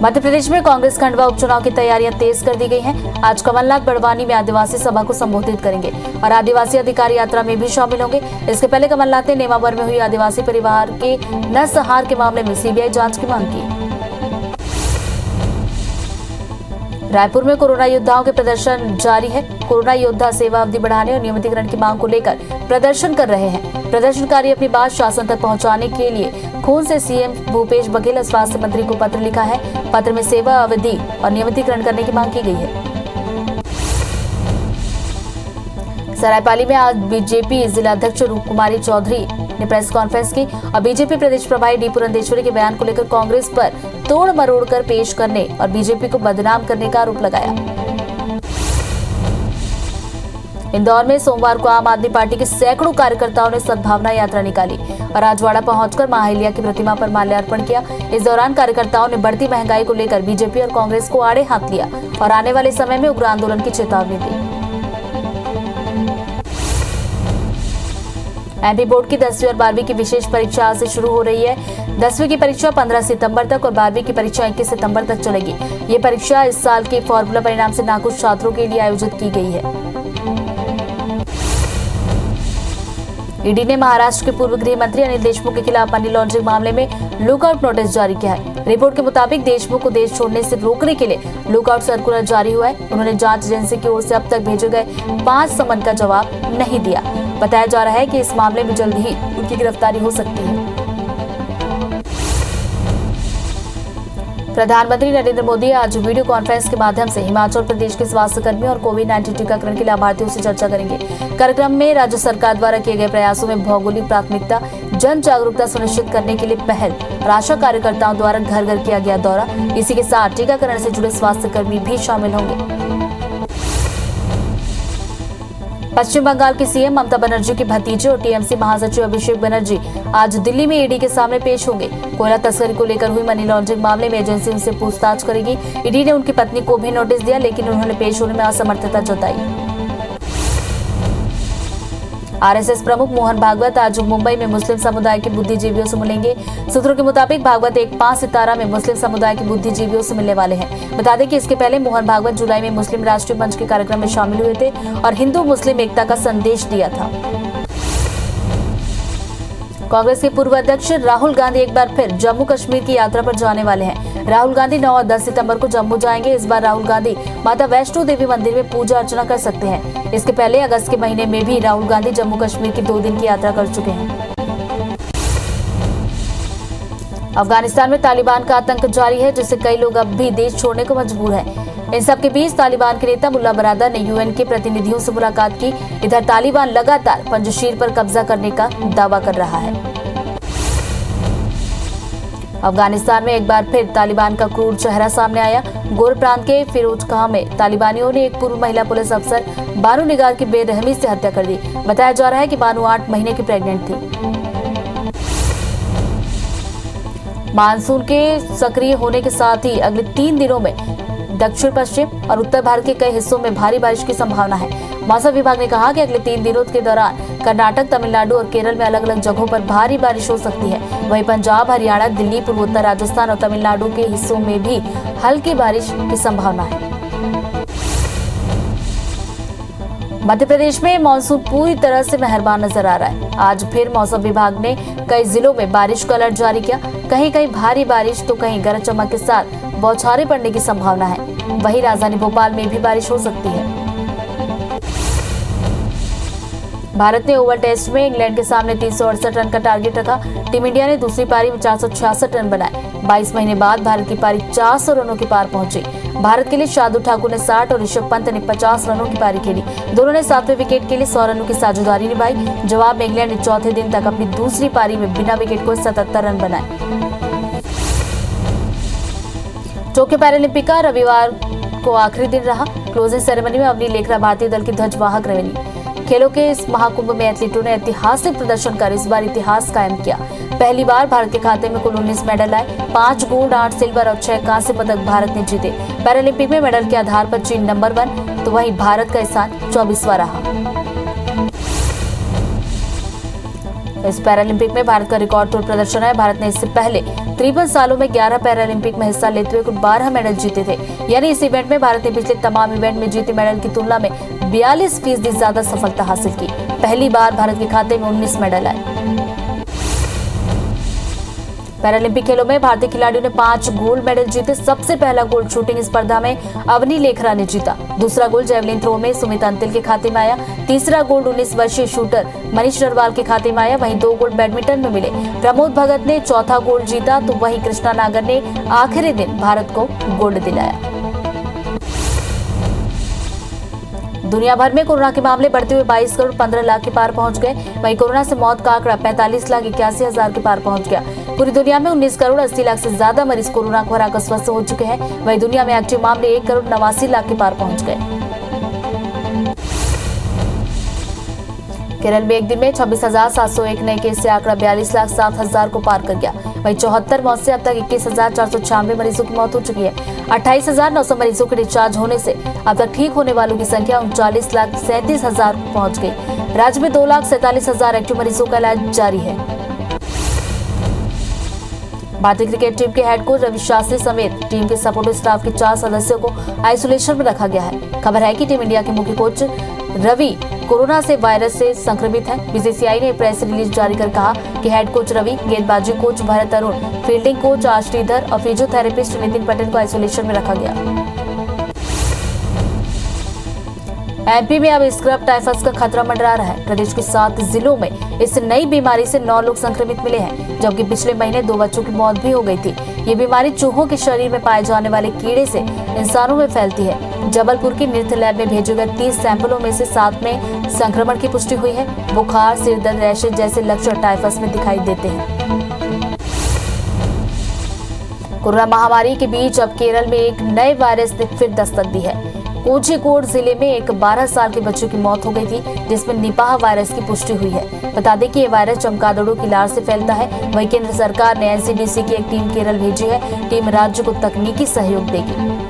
मध्य प्रदेश में कांग्रेस खंडवा उपचुनाव की तैयारियां तेज कर दी गई हैं। आज कमलनाथ बड़वानी में आदिवासी सभा को संबोधित करेंगे और आदिवासी अधिकार यात्रा में भी शामिल होंगे। इसके पहले कमलनाथ ने नेमावर में हुई आदिवासी परिवार के नरसंहार के मामले में सीबीआई जांच की मांग की। रायपुर में कोरोना योद्धाओं के प्रदर्शन जारी है। कोरोना योद्धा सेवा अवधि बढ़ाने और नियमितीकरण की मांग को लेकर प्रदर्शन कर रहे हैं। प्रदर्शनकारी अपनी बात शासन तक पहुंचाने के लिए खून से सीएम भूपेश बघेल और स्वास्थ्य मंत्री को पत्र लिखा है। पत्र में सेवा अवधि और नियमितीकरण करने की मांग की गई है। सरायपाली में आज बीजेपी जिलाध्यक्ष रूप कुमारी चौधरी ने प्रेस कॉन्फ्रेंस की और बीजेपी प्रदेश प्रभारी डी पुरंदेश्वरी के बयान को लेकर कांग्रेस पर तोड़ मरोड़ कर पेश करने और बीजेपी को बदनाम करने का आरोप लगाया। इंदौर में सोमवार को आम आदमी पार्टी के सैकड़ों कार्यकर्ताओं ने सद्भावना यात्रा निकाली और राजवाड़ा पहुंचकर मां अहिल्या की प्रतिमा पर माल्यार्पण किया। इस दौरान कार्यकर्ताओं ने बढ़ती महंगाई को लेकर बीजेपी और कांग्रेस को आड़े हाथ लिया और आने वाले समय में उग्र आंदोलन की चेतावनी दी। एमपी बोर्ड की 10वीं और 12वीं की विशेष परीक्षा आज से शुरू हो रही है। 10वीं की परीक्षा 15 सितंबर तक और 12वीं की परीक्षा 21 सितंबर तक चलेगी। ये परीक्षा इस साल के फॉर्मूला परिणाम से नाखुश छात्रों के लिए आयोजित की गई है। ईडी ने महाराष्ट्र के पूर्व गृह मंत्री अनिल देशमुख के खिलाफ मनी लॉन्ड्रिंग मामले में लुकआउट नोटिस जारी किया है। रिपोर्ट के मुताबिक देशमुख को देश छोड़ने से रोकने के लिए लुकआउट सर्कुलर जारी हुआ है। उन्होंने जांच एजेंसी की ओर से अब तक भेजे गए 5 समन का जवाब नहीं दिया। बताया जा रहा है कि इस मामले में जल्द ही उनकी गिरफ्तारी हो सकती है। प्रधानमंत्री नरेंद्र मोदी आज वीडियो कॉन्फ्रेंस के माध्यम से हिमाचल प्रदेश के स्वास्थ्य कर्मियों और कोविड-19 टीकाकरण के लाभार्थियों से चर्चा करेंगे। कार्यक्रम में राज्य सरकार द्वारा किए गए प्रयासों में भौगोलिक प्राथमिकता, जन जागरूकता सुनिश्चित करने के लिए पहल और आशा कार्यकर्ताओं द्वारा घर घर किया गया दौरा, इसी के साथ टीकाकरण से जुड़े स्वास्थ्य कर्मी भी शामिल होंगे। पश्चिम बंगाल की सीएम ममता बनर्जी के भतीजे और टीएमसी महासचिव अभिषेक बनर्जी आज दिल्ली में ईडी के सामने पेश होंगे। कोयला तस्करी को लेकर हुई मनी लॉन्ड्रिंग मामले में एजेंसी उनसे पूछताछ करेगी। ईडी ने उनकी पत्नी को भी नोटिस दिया, लेकिन उन्होंने पेश होने में असमर्थता जताई। आरएसएस प्रमुख मोहन भागवत आज मुंबई में मुस्लिम समुदाय के बुद्धिजीवियों से मिलेंगे। सूत्रों के मुताबिक भागवत एक 5 सितारा में मुस्लिम समुदाय के बुद्धिजीवियों से मिलने वाले हैं। बता दें कि इसके पहले मोहन भागवत जुलाई में मुस्लिम राष्ट्रीय मंच के कार्यक्रम में शामिल हुए थे और हिंदू मुस्लिम एकता का संदेश दिया था। कांग्रेस के पूर्व अध्यक्ष राहुल गांधी एक बार फिर जम्मू कश्मीर की यात्रा पर जाने वाले हैं। राहुल गांधी 9 और 10 सितंबर को जम्मू जाएंगे। इस बार राहुल गांधी माता वैष्णो देवी मंदिर में पूजा अर्चना कर सकते हैं। इसके पहले अगस्त के महीने में भी राहुल गांधी जम्मू कश्मीर की 2 दिन की यात्रा कर चुके हैं। अफगानिस्तान में तालिबान का आतंक जारी है, जिससे कई लोग अब भी देश छोड़ने को मजबूर हैं। इन सब के बीच तालिबान के नेता मुल्ला बरादर ने यूएन के प्रतिनिधियों से मुलाकात की। इधर तालिबान लगातार पंजशीर पर कब्जा करने का दावा कर रहा है। अफगानिस्तान में एक बार फिर तालिबान का क्रूर चेहरा सामने आया। गोर प्रांत के फिरोजखां में तालिबानियों ने एक पूर्व महिला पुलिस अफसर बानू निगार की बेरहमी से हत्या कर दी। बताया जा रहा है कि बानू 8 महीने की प्रेग्नेंट थी। मानसून के सक्रिय होने के साथ ही अगले 3 दिनों में दक्षिण पश्चिम और उत्तर भारत के कई हिस्सों में भारी बारिश की संभावना है। मौसम विभाग ने कहा कि अगले 3 दिनों के दौरान कर्नाटक, तमिलनाडु और केरल में अलग अलग जगहों पर भारी बारिश हो सकती है। वहीं पंजाब, हरियाणा, दिल्ली, पूर्वोत्तर राजस्थान और तमिलनाडु के हिस्सों में भी हल्की बारिश की संभावना है। मध्य प्रदेश में मानसून पूरी तरह से मेहरबान नजर आ रहा है। आज फिर मौसम विभाग ने कई जिलों में बारिश का अलर्ट जारी किया। कहीं कहीं भारी बारिश तो कहीं गरज चमक के साथ बौछारें पड़ने की संभावना है। वहीं राजधानी भोपाल में भी बारिश हो सकती है। भारत ने ओवल टेस्ट में इंग्लैंड के सामने 368 रन का टारगेट रखा। टीम इंडिया ने दूसरी पारी में 466 रन बनाए। 22 महीने बाद भारत की पारी 400 रनों के पार पहुंची। भारत के लिए शार्दुल ठाकुर ने 60 और ऋषभ पंत ने 50 रनों की पारी खेली। दोनों ने 7वें विकेट के लिए 100 रनों की साझेदारी निभाई। जवाब में इंग्लैंड ने चौथे दिन तक अपनी दूसरी पारी में बिना विकेट को 77 रन बनाए। टोक्यो पैरालंपिक का रविवार को आखिरी दिन रहा। क्लोजिंग सेरेमनी में अवनी लेखरा भारतीय दल की ध्वजवाहक रही। खेलों के इस महाकुंभ में एथलीटों ने ऐतिहासिक प्रदर्शन कर इस बार इतिहास कायम किया। पहली बार भारत के खाते में कुल 19 मेडल आए। 5 गोल्ड, 8 सिल्वर और 6 कांस्य पदक भारत ने जीते। पैरालंपिक में मेडल के आधार पर चीन नंबर 1 तो वहीं भारत का स्थान 24वां रहा। इस पैरालंपिक में भारत का रिकॉर्ड तोड़ प्रदर्शन है। भारत ने इससे पहले 53 सालों में 11 पैरालंपिक में हिस्सा लेते हुए कुल 12 मेडल जीते थे। यानी इस इवेंट में भारत ने पिछले तमाम इवेंट में जीते मेडल की तुलना में 42% ज्यादा सफलता हासिल की। पहली बार भारत के खाते में 19 मेडल आए। पैरालंपिक खेलों में भारतीय खिलाड़ियों ने 5 गोल्ड मेडल जीते। सबसे पहला गोल्ड शूटिंग स्पर्धा में अवनी लेखरा ने जीता। दूसरा गोल्ड जेवलिन थ्रो में सुमित अंतिल के खाते में आया। तीसरा गोल्ड 19 वर्षीय शूटर मनीष नरवाल के खाते में आया। वहीं 2 गोल्ड बैडमिंटन में मिले। प्रमोद भगत ने चौथा गोल्ड जीता, तो वहीं कृष्णा नागर ने आखिरी दिन भारत को गोल्ड दिलाया। दुनिया भर में कोरोना के मामले बढ़ते हुए 22 करोड़ 15 लाख के पार पहुंच गए। वहीं कोरोना से मौत का आंकड़ा 45,81,000 के पार पहुंच गया। पूरी दुनिया में 19 करोड़ 80 लाख से ज्यादा मरीज कोरोना को हराकर स्वस्थ हो चुके हैं। वहीं दुनिया में एक्टिव मामले 1 करोड़ 89 लाख के पार पहुंच गए। केरल में एक दिन में 26,701 नए केस से आंकड़ा 42,07,000 को पार कर गया। वहीं 74 मौत से अब तक 21,496 मरीजों की मौत हो चुकी है। 28,900 मरीजों के डिस्चार्ज होने से अब तक ठीक होने वालों की संख्या 39,37,000 पहुंच गई। राज्य में 2,47,000 एक्टिव मरीजों का इलाज जारी है। भारतीय क्रिकेट टीम के हेड कोच रवि शास्त्री समेत टीम के सपोर्टिव स्टाफ के 4 सदस्यों को आइसोलेशन में रखा गया है। खबर है कि टीम इंडिया के मुख्य कोच रवि कोरोना से वायरस से संक्रमित है। बीसीसीआई ने प्रेस रिलीज जारी कर कहा कि हेड कोच रवि, गेंदबाजी coach Bharat Arun, fielding coach आश श्रीधर और फिजियोथेरेपिस्ट नितिन पटेल को आइसोलेशन में रखा गया। एमपी में अब स्क्रब टाइफस का खतरा मंडरा रहा है। प्रदेश के 7 जिलों में इस नई बीमारी से 9 लोग संक्रमित मिले हैं, जबकि पिछले महीने 2 बच्चों की मौत भी हो गई थी। ये बीमारी चूहों के शरीर में पाए जाने वाले कीड़े से इंसानों में फैलती है। जबलपुर की नृत्य लैब में भेजे गए 30 सैंपलों में से 7 में संक्रमण की पुष्टि हुई है। बुखार, सिर दर्द, रैशेज जैसे लक्षण टाइफस में दिखाई देते हैं। कोरोना महामारी के बीच अब केरल में एक नए वायरस ने फिर दस्तक दी है। कोझिकोड जिले में एक 12 साल के बच्चे की मौत हो गई थी, जिसमें निपाह वायरस की पुष्टि हुई है। बता दें कि ये वायरस चमगादड़ों की लार से फैलता है। वहीं केंद्र सरकार ने एनसीडीसी की एक टीम केरल भेजी है। टीम राज्य को तकनीकी सहयोग देगी।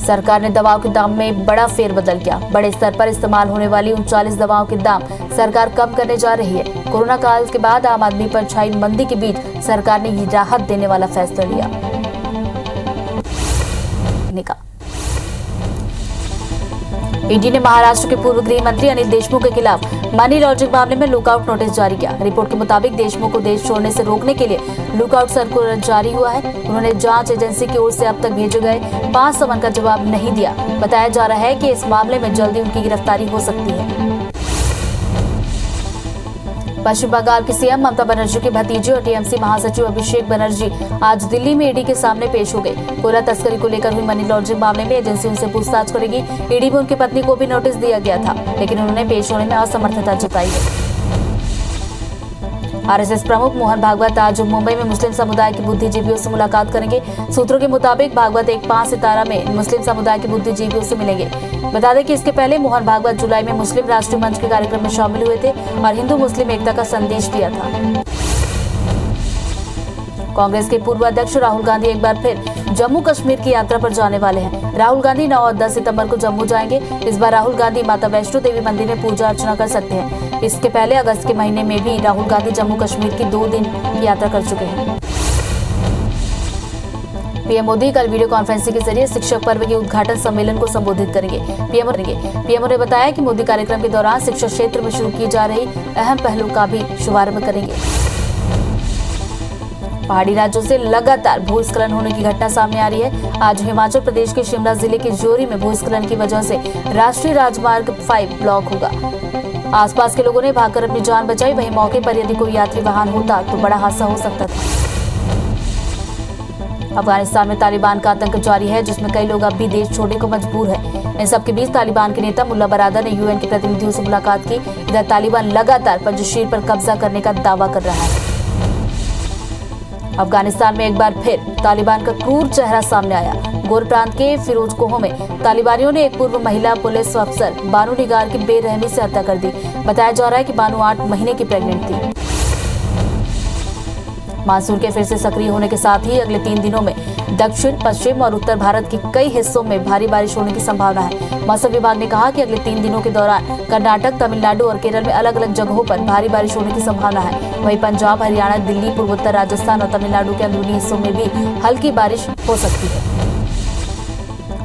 सरकार ने दवाओं के दाम में बड़ा फेरबदल किया। बड़े स्तर पर इस्तेमाल होने वाली 39 दवाओं के दाम सरकार कम करने जा रही है। कोरोना काल के बाद आम आदमी पर छाई मंदी के बीच सरकार ने ये राहत देने वाला फैसला लिया। ईडी ने महाराष्ट्र के पूर्व गृह मंत्री अनिल देशमुख के खिलाफ मनी लॉन्ड्रिंग मामले में लुकआउट नोटिस जारी किया। रिपोर्ट के मुताबिक देशमुख को देश छोड़ने से रोकने के लिए लुकआउट सर्कुलर जारी हुआ है। उन्होंने जांच एजेंसी की ओर से अब तक भेजे गए 5 समन का जवाब नहीं दिया। बताया जा रहा है कि इस मामले में जल्दी उनकी गिरफ्तारी हो सकती है। पश्चिम बंगाल की सीएम ममता बनर्जी के भतीजे और टीएमसी महासचिव अभिषेक बनर्जी आज दिल्ली में ईडी के सामने पेश हो गए। कोयला तस्करी को लेकर हुई मनी लॉन्ड्रिंग मामले में एजेंसी उनसे पूछताछ करेगी। ईडी में उनकी पत्नी को भी नोटिस दिया गया था, लेकिन उन्होंने पेश होने में असमर्थता जताई है। आरएसएस प्रमुख मोहन भागवत आज मुंबई में मुस्लिम समुदाय के बुद्धिजीवियों से मुलाकात करेंगे। सूत्रों के मुताबिक भागवत एक 5 सितारा में मुस्लिम समुदाय के बुद्धिजीवियों से मिलेंगे। बता दें कि इसके पहले मोहन भागवत जुलाई में मुस्लिम राष्ट्रीय मंच के कार्यक्रम में शामिल हुए थे और हिंदू मुस्लिम एकता का संदेश दिया था। कांग्रेस के पूर्व अध्यक्ष राहुल गांधी एक बार फिर जम्मू कश्मीर की यात्रा पर जाने वाले हैं। राहुल गांधी 9 और 10 सितंबर को जम्मू जाएंगे। इस बार राहुल गांधी माता वैष्णो देवी मंदिर में पूजा अर्चना कर सकते हैं। इसके पहले अगस्त के महीने में भी राहुल गांधी जम्मू कश्मीर की 2 दिन की यात्रा कर चुके हैं। पीएम मोदी कल वीडियो कॉन्फ्रेंसिंग के जरिए शिक्षक पर्व के उद्घाटन सम्मेलन को संबोधित करेंगे। पीएम ने बताया कि मोदी कार्यक्रम के दौरान शिक्षा क्षेत्र में शुरू की जा रही अहम पहलों का भी शुभारंभ करेंगे। पहाड़ी राज्यों से लगातार भूस्खलन होने की घटना सामने आ रही है। आज हिमाचल प्रदेश के शिमला जिले के ज्योरी में भूस्खलन की वजह से राष्ट्रीय राजमार्ग 5 ब्लॉक होगा। आसपास के लोगों ने भागकर अपनी जान बचाई। वहीं मौके पर यदि कोई यात्री वाहन होता तो बड़ा हादसा हो सकता था। अफगानिस्तान में तालिबान का आतंक जारी है, जिसमें कई लोग अब भी देश छोड़ने को मजबूर है। इन सबके बीच तालिबान के नेता मुल्ला बरादर ने यूएन के प्रतिनिधियों से मुलाकात की। इधर तालिबान लगातार पंजशीर पर कब्जा करने का दावा कर रहा है। अफगानिस्तान में एक बार फिर तालिबान का क्रूर चेहरा सामने आया। गोर प्रांत के फिरोजकोह में तालिबानियों ने एक पूर्व महिला पुलिस अफसर बानू निगार की बेरहमी से हत्या कर दी। बताया जा रहा है कि बानू 8 महीने की प्रेग्नेंट थी। मानसून के फिर से सक्रिय होने के साथ ही अगले 3 दिनों में दक्षिण, पश्चिम और उत्तर भारत के कई हिस्सों में भारी बारिश होने की संभावना है। मौसम विभाग ने कहा कि अगले 3 दिनों के दौरान कर्नाटक, तमिलनाडु और केरल में अलग अलग जगहों पर भारी बारिश होने की संभावना है। वहीं पंजाब, हरियाणा, दिल्ली, पूर्वोत्तर राजस्थान और तमिलनाडु के अंदरूनी हिस्सों में भी हल्की बारिश हो सकती है।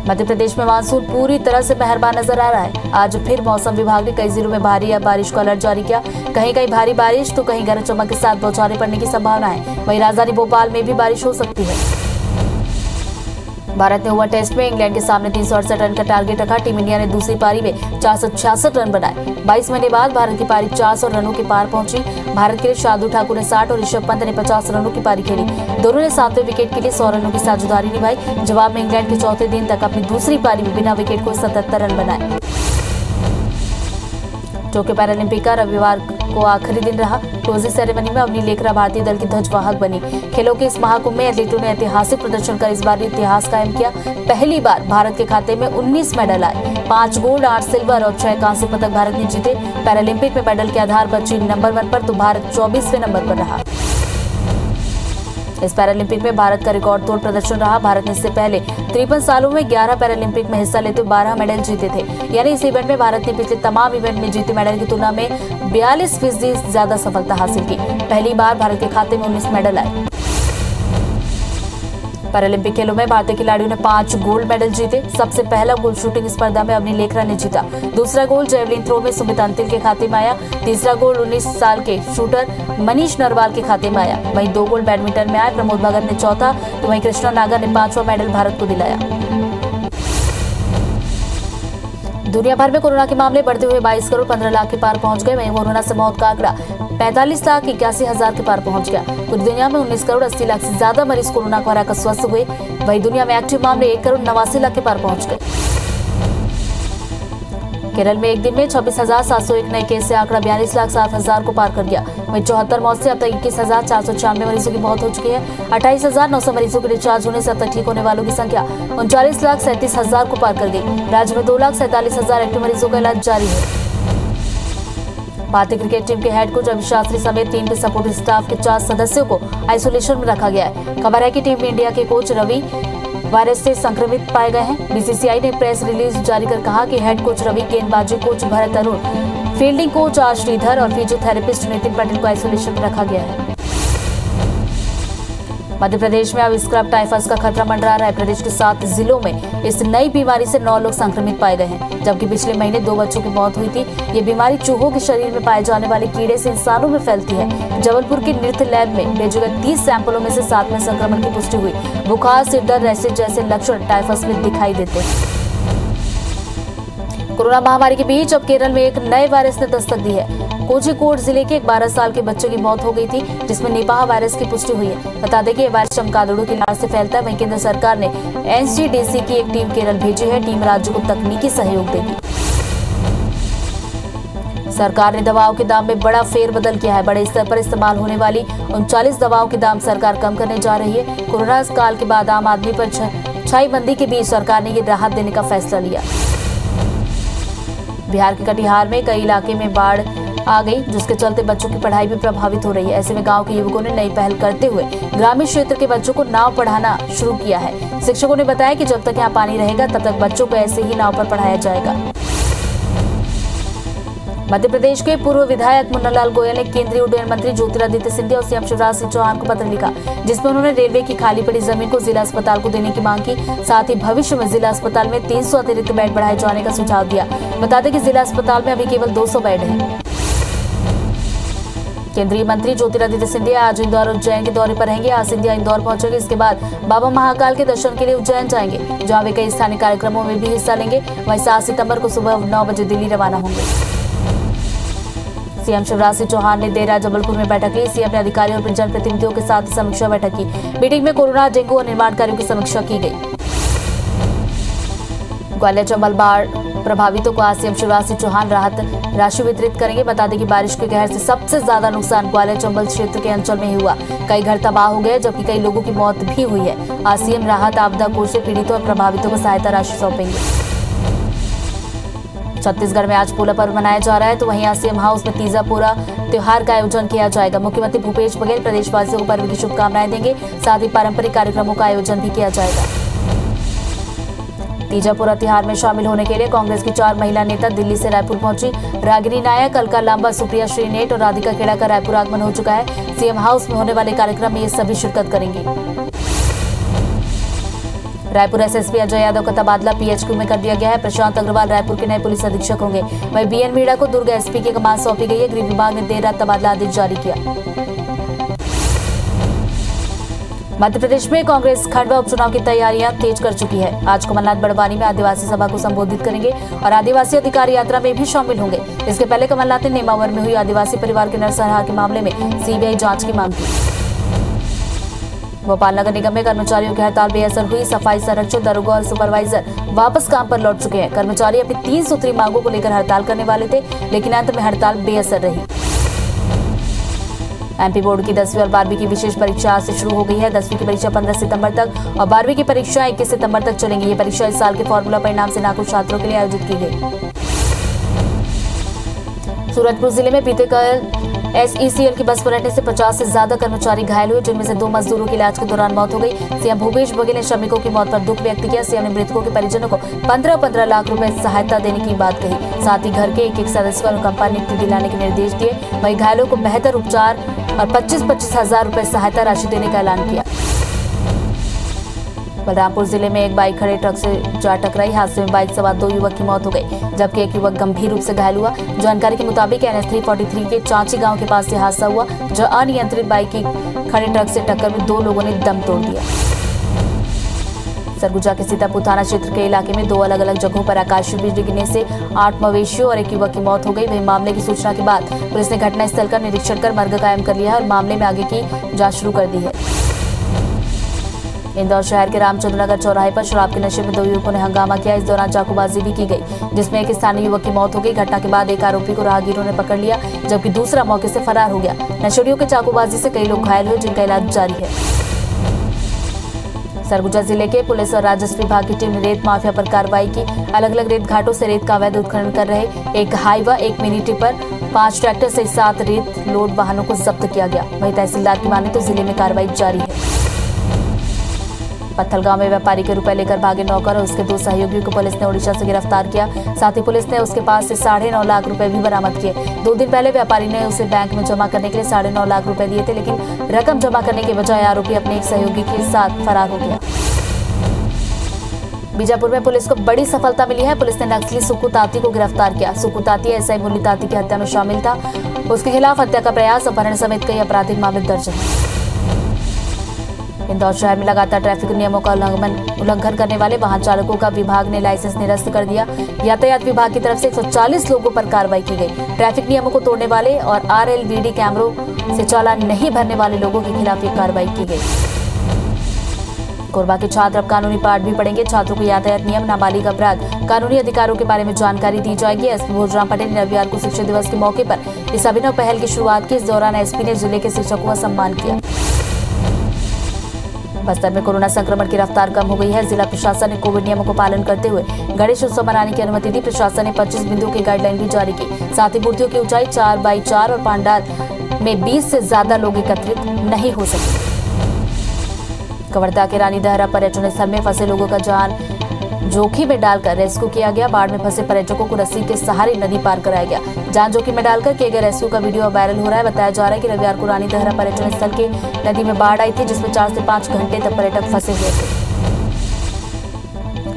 मध्य प्रदेश में मानसून पूरी तरह से मेहरबान नजर आ रहा है। आज फिर मौसम विभाग ने कई जिलों में भारी या बारिश का अलर्ट जारी किया। कहीं कहीं भारी बारिश तो कहीं गरज चमक के साथ बौछारें पड़ने की संभावना है। वहीं राजधानी भोपाल में भी बारिश हो सकती है। भारत ने ओवर टेस्ट में इंग्लैंड के सामने 368 रन का टारगेट रखा। टीम इंडिया ने दूसरी पारी में 466 रन बनाए। 22 महीने बाद भारत की पारी 400 रनों के पार पहुंची। भारत के लिए शार्दुल ठाकुर ने 60 और ऋषभ पंत ने 50 रनों की पारी खेली। दोनों ने 7वें विकेट के लिए 100 रनों की साझेदारी निभाई। जवाब में इंग्लैंड के चौथे दिन तक अपनी दूसरी पारी में बिना विकेट को 77 रन बनाए। टोक्यो पैरालंपिक का रविवार को आखिरी दिन रहा। क्लोजिंग सेरेमनी में अवनी लेखरा भारतीय दल की ध्वजवाहक बनी। खेलों के इस महाकुंभ में एथलीटों ने ऐतिहासिक प्रदर्शन कर इस बार इतिहास कायम किया। पहली बार भारत के खाते में 19 मेडल आए। 5 गोल्ड, 8 सिल्वर और 6 कांस्य पदक भारत ने जीते। पैरालंपिक में मेडल के आधार पर चीन नंबर 1 पर तो भारत 24वें नंबर पर रहा। इस पैरालंपिक में भारत का रिकॉर्ड तोड़ प्रदर्शन रहा। भारत ने इससे पहले 53 सालों में 11 पैरालंपिक में हिस्सा लेते 12 मेडल जीते थे। यानी इस इवेंट में भारत ने पिछले तमाम इवेंट में जीते मेडल की तुलना में 42% ज्यादा सफलता हासिल की। पहली बार भारत के खाते में 19 मेडल आए। पैरालंपिक खेलों में भारतीय खिलाड़ियों ने 5 गोल्ड मेडल जीते। सबसे पहला गोल्ड शूटिंग स्पर्धा में अवनी लेखरा ने जीता। दूसरा गोल्ड जेवलिन थ्रो में सुमित अंतिल के खाते में आया। तीसरा गोल्ड 19 साल के शूटर मनीष नरवाल के खाते में आया। वहीं 2 गोल्ड बैडमिंटन में आए। प्रमोद भगत ने चौथा तो वहीं कृष्णा नागर ने 5वां मेडल भारत को दिलाया। दुनिया भर में कोरोना के मामले बढ़ते हुए 22 करोड़ 15 लाख के पार पहुंच गए। वहीं कोरोना से मौत का आंकड़ा 45 लाख 81 हजार के पार पहुंच गया। पूरी दुनिया में 19 करोड़ 80 लाख से ज्यादा मरीज कोरोना को हराकर स्वस्थ हुए। वहीं दुनिया में एक्टिव मामले 1 करोड़ 89 लाख के पार पहुंच गए। केरल में एक दिन में 26,701 नए केस से आंकड़ा 42 लाख 7 हजार को पार कर गया। वहीं 74 मौत से अब तक 21,496 मरीजों की मौत हो चुकी है। 28,900 मरीजों के डिस्चार्ज होने से अब तक ठीक होने वालों की संख्या 39 लाख 37 हजार को पार कर गई। राज्य में 2 लाख 47 हजार एक्टिव मरीजों का इलाज जारी है। भारतीय क्रिकेट टीम के हेड कोच रवि शास्त्री समेत टीम के सपोर्टिंग स्टाफ के 4 सदस्यों को आइसोलेशन में रखा गया है। खबर है कि टीम इंडिया के कोच रवि वायरस से संक्रमित पाए गए हैं। बीसीसीआई ने प्रेस रिलीज जारी कर कहा कि हेड कोच रवि, गेंदबाजी coach Bharat Arun, fielding coach R Sridhar और फिजियोथेरेपिस्ट नितिन पटेल को आइसोलेशन में रखा गया है। मध्य प्रदेश में अब स्क्रब टाइफस का खतरा मंडरा रहा है। प्रदेश के 7 जिलों में इस नई बीमारी से 9 लोग संक्रमित पाए गए हैं, जबकि पिछले महीने 2 बच्चों की मौत हुई थी। ये बीमारी चूहों के शरीर में पाए जाने वाले कीड़े से इंसानों में फैलती है। जबलपुर के नृत्य लैब में भेजे गए 30 सैंपलों में से 7 में संक्रमण की पुष्टि हुई। बुखार, सिर दर्द, रैशेज जैसे लक्षण टाइफस में दिखाई देते हैं। कोरोना महामारी के बीच अब केरल में एक नए वायरस ने दस्तक दी है। कोझिकोड जिले के एक 12 साल के बच्चे की मौत हो गई थी, जिसमें निपाह वायरस की पुष्टि हुई है। बता दें कि यह वायरस चमगादड़ों की लार से फैलता है। वहीं केंद्र सरकार ने एनसीडीसी की एक टीम केरल भेजी है। टीम राज्य को तकनीकी सहयोग देगी। सरकार ने दवाओं के दाम में बड़ा फेरबदल किया है। बड़े स्तर पर इस्तेमाल होने वाली 39 दवाओं के दाम सरकार कम करने जा रही है। कोरोना काल के बाद आम आदमी पर छाईबंदी के बीच सरकार ने ये राहत देने का फैसला लिया। बिहार के कटिहार में कई इलाके में बाढ़ आ गई, जिसके चलते बच्चों की पढ़ाई भी प्रभावित हो रही है। ऐसे में गांव के युवकों ने नई पहल करते हुए ग्रामीण क्षेत्र के बच्चों को नाव पढ़ाना शुरू किया है। शिक्षकों ने बताया कि जब तक यहाँ पानी रहेगा तब तक बच्चों को ऐसे ही नाव पर पढ़ाया जाएगा। मध्य प्रदेश के पूर्व विधायक मुन्नालाल गोयल ने केंद्रीय उड्डयन मंत्री ज्योतिरादित्य सिंधिया और सीएम शिवराज सिंह चौहान को पत्र लिखा, जिसमें उन्होंने रेलवे की खाली पड़ी जमीन को जिला अस्पताल को देने की मांग की। साथ ही भविष्य में जिला अस्पताल में 300 अतिरिक्त बेड बढ़ाए जाने का सुझाव दिया। बता दें कि जिला अस्पताल में अभी केवल 200 बेड हैं। केंद्रीय मंत्री ज्योतिरादित्य सिंधिया आज इंदौर और उज्जैन के दौरे पर रहेंगे। आज सिंधिया इंदौर पहुंचेंगे। इसके बाद बाबा महाकाल के दर्शन के लिए उज्जैन जाएंगे, जहां वे कई स्थानीय कार्यक्रमों में भी हिस्सा लेंगे। वहीं 7 सितंबर को सुबह 9 बजे दिल्ली रवाना होंगे। सीएम शिवराज सिंह चौहान ने देर रात जबलपुर में बैठक ली। सीएम ने अधिकारियों और जनप्रतिनिधियों के साथ समीक्षा बैठक की। मीटिंग में कोरोना, डेंगू और निर्माण कार्यों की समीक्षा की गई। ग्वालियर चंबल बाढ़ प्रभावितों को आज सीएम शिवराज सिंह चौहान राहत राशि वितरित करेंगे। बता दें कि बारिश के कहर से सबसे ज्यादा नुकसान ग्वालियर चंबल क्षेत्र के अंचल में ही हुआ। कई घर तबाह हो गए, जबकि कई लोगों की मौत भी हुई है। आज सीएम राहत आपदा कोष से पीड़ितों और प्रभावितों को सहायता राशि सौंपेंगे। छत्तीसगढ़ में आज पोला पर्व मनाया जा रहा है, तो वहीं आज सीएम हाउस में तीजा पोला त्योहार का आयोजन किया जाएगा। मुख्यमंत्री भूपेश बघेल प्रदेशवासियों को पर्व की शुभकामनाएं देंगे, साथ ही पारंपरिक कार्यक्रमों का आयोजन भी किया जाएगा। तीजा पोला त्योहार में शामिल होने के लिए कांग्रेस की 4 महिला नेता दिल्ली से रायपुर पहुंची। रागिनी नायक, अलका लांबा, सुप्रिया श्रीनेट और राधिका खेड़ा का रायपुर आगमन हो चुका है। सीएम हाउस में होने वाले कार्यक्रम में ये सभी शिरकत करेंगी। रायपुर एसएसपी अजय यादव का तबादला पीएचक्यू में कर दिया गया है। प्रशांत अग्रवाल रायपुर के नए पुलिस अधीक्षक होंगे। वहीं बीएन मीणा को दुर्ग एसपी की कमान सौंपी गई है। गृह विभाग ने देर रात तबादला आदेश जारी किया। मध्य प्रदेश में कांग्रेस खंडवा उपचुनाव की तैयारियां तेज कर चुकी है। आज कमलनाथ बड़वानी में आदिवासी सभा को संबोधित करेंगे और आदिवासी अधिकार यात्रा में भी शामिल होंगे। इसके पहले कमलनाथ ने नेमावर में हुई आदिवासी परिवार के नरसंहार के मामले में सीबीआई जांच की मांग की। भोपाल नगर निगम में कर्मचारियों की हड़ताल बेअसर हुई। सफाई संरक्षक, दरोगा और सुपरवाइजर वापस काम पर लौट चुके हैं। कर्मचारी अपनी 3 सूत्री मांगों को लेकर हड़ताल करने वाले थे, लेकिन अंत में हड़ताल बेअसर रही। एमपी बोर्ड की 10वीं और 12वीं की विशेष परीक्षा आज से शुरू हो गई है। 10वीं की परीक्षा 15 सितंबर तक और 12वीं की परीक्षा 21 सितंबर तक चलेंगी। ये परीक्षा इस साल के फॉर्मूला परिणाम से नाखुश छात्रों के लिए आयोजित की गई। सूरजपुर जिले में बीते कल एसईसीएल की बस पलटने से 50 से ज्यादा कर्मचारी घायल हुए, जिनमें से 2 मजदूरों की इलाज के दौरान मौत हो गई। सीएम भूपेश बघेल ने श्रमिकों की मौत पर दुख व्यक्त किया। सीएम ने मृतकों के परिजनों को 15-15 लाख रुपए सहायता देने की बात कही। साथ ही घर के एक सदस्य को अनुकंपा नियुक्ति दिलाने के निर्देश दिए। वहीं घायलों को बेहतर उपचार और 25-25 हजार रुपए सहायता राशि देने का ऐलान किया। बलरामपुर जिले में एक बाइक खड़े ट्रक से जा टकराई। हादसे में बाइक सवार 2 युवक की मौत हो गई, जबकि एक युवक गंभीर रूप से घायल हुआ। जानकारी के मुताबिक NH 343 के चांची गांव के पास यह हादसा हुआ, जहां अनियंत्रित बाइक की खड़े ट्रक से टक्कर में 2 लोगों ने दम तोड़ दिया। सरगुजा के सीतापुर थाना क्षेत्र के इलाके में 2 अलग अलग जगहों पर आकाशीय बिजली गिरने से 8 मवेशियों और एक युवक की मौत हो गई। वहीं मामले की सूचना के बाद पुलिस ने घटनास्थल का निरीक्षण कर मर्ग कायम कर लिया है और मामले में आगे की जांच शुरू कर दी है। इंदौर शहर के रामचंद्र नगर चौराहे पर शराब के नशे में 2 युवकों ने हंगामा किया। इस दौरान चाकूबाजी भी की गई, जिसमें एक स्थानीय युवक की मौत हो गई। घटना के बाद एक आरोपी को राहगीरों ने पकड़ लिया, जबकि दूसरा मौके से फरार हो गया। नशेड़ियों के चाकूबाजी से कई लोग घायल हुए, जिनका इलाज जारी है। सरगुजा जिले के पुलिस और राजस्व विभाग की टीम ने रेत माफिया पर कार्रवाई की। अलग अलग रेत घाटों से रेत का अवैध उत्खनन कर रहे एक हाईवा, एक मिनी टिपर, 5 ट्रैक्टर से 7 रेत लोड वाहनों को जब्त किया गया। वहीं तहसीलदार की माने तो जिले में कार्रवाई जारी है। पत्थलगांव में व्यापारी के रुपए लेकर भागे नौकर और उसके 2 सहयोगियों को पुलिस ने ओडिशा से गिरफ्तार किया। साथ ही पुलिस ने उसके पास से 9.5 लाख रुपए भी बरामद किए। 2 दिन पहले व्यापारी ने उसे बैंक में जमा करने के लिए 9.5 लाख रुपए दिए थे, लेकिन रकम जमा करने के बजाय आरोपी अपने एक सहयोगी के साथ फरार हो गया। बीजापुर में पुलिस को बड़ी सफलता मिली है। पुलिस ने नक्सली सुक्कू ताती को गिरफ्तार किया। सुक्कू ताती एसआई मुरली ताती की हत्या में शामिल था। उसके खिलाफ हत्या का प्रयास, अपहरण समेत कई आपराधिक मामले दर्ज हैं। इंदौर शहर में लगातार ट्रैफिक नियमों का उल्लंघन करने वाले वाहन चालकों का विभाग ने लाइसेंस निरस्त कर दिया। यातायात विभाग की तरफ से 140 लोगों पर कार्रवाई की गई। ट्रैफिक नियमों को तोड़ने वाले और RLVD कैमरों से चालान नहीं भरने वाले लोगों के खिलाफ ये कार्रवाई की गई। कोरबा के छात्र अब कानूनी पाठ भी पढ़ेंगे। छात्रों को यातायात नियम, नाबालिग अपराध, कानूनी अधिकारों के बारे में जानकारी दी जाएगी। एसपी भोजराम पटेल ने रविवार को शिक्षक दिवस के मौके पर इस अभिनव पहल की शुरुआत की। इस दौरान एसपी ने जिले के शिक्षकों का सम्मान किया। बस्तर में कोरोना संक्रमण की रफ्तार कम हो गई है। जिला प्रशासन ने कोविड नियमों को पालन करते हुए गणेश उत्सव मनाने की अनुमति दी। प्रशासन ने 25 बिंदुओं की गाइडलाइन भी जारी की। साथ ही मूर्तियों की ऊंचाई 4x4 और पंडाल में 20 से ज्यादा लोग एकत्रित नहीं हो सके। कवर्धा के रानी दहरा पर्यटन स्थल में फंसे लोगों का जान जोखिम में डालकर रेस्क्यू किया गया। बाढ़ में फंसे पर्यटकों को रस्सी के सहारे नदी पार कराया गया। जान जोखिम में डालकर किए गए रेस्क्यू का वीडियो वायरल हो रहा है। बताया जा रहा है कि रविवार को रानी दहरा पर्यटन स्थल के नदी में बाढ़ आई थी, जिसमें 4 से 5 घंटे तक पर्यटक फंसे हुए थे।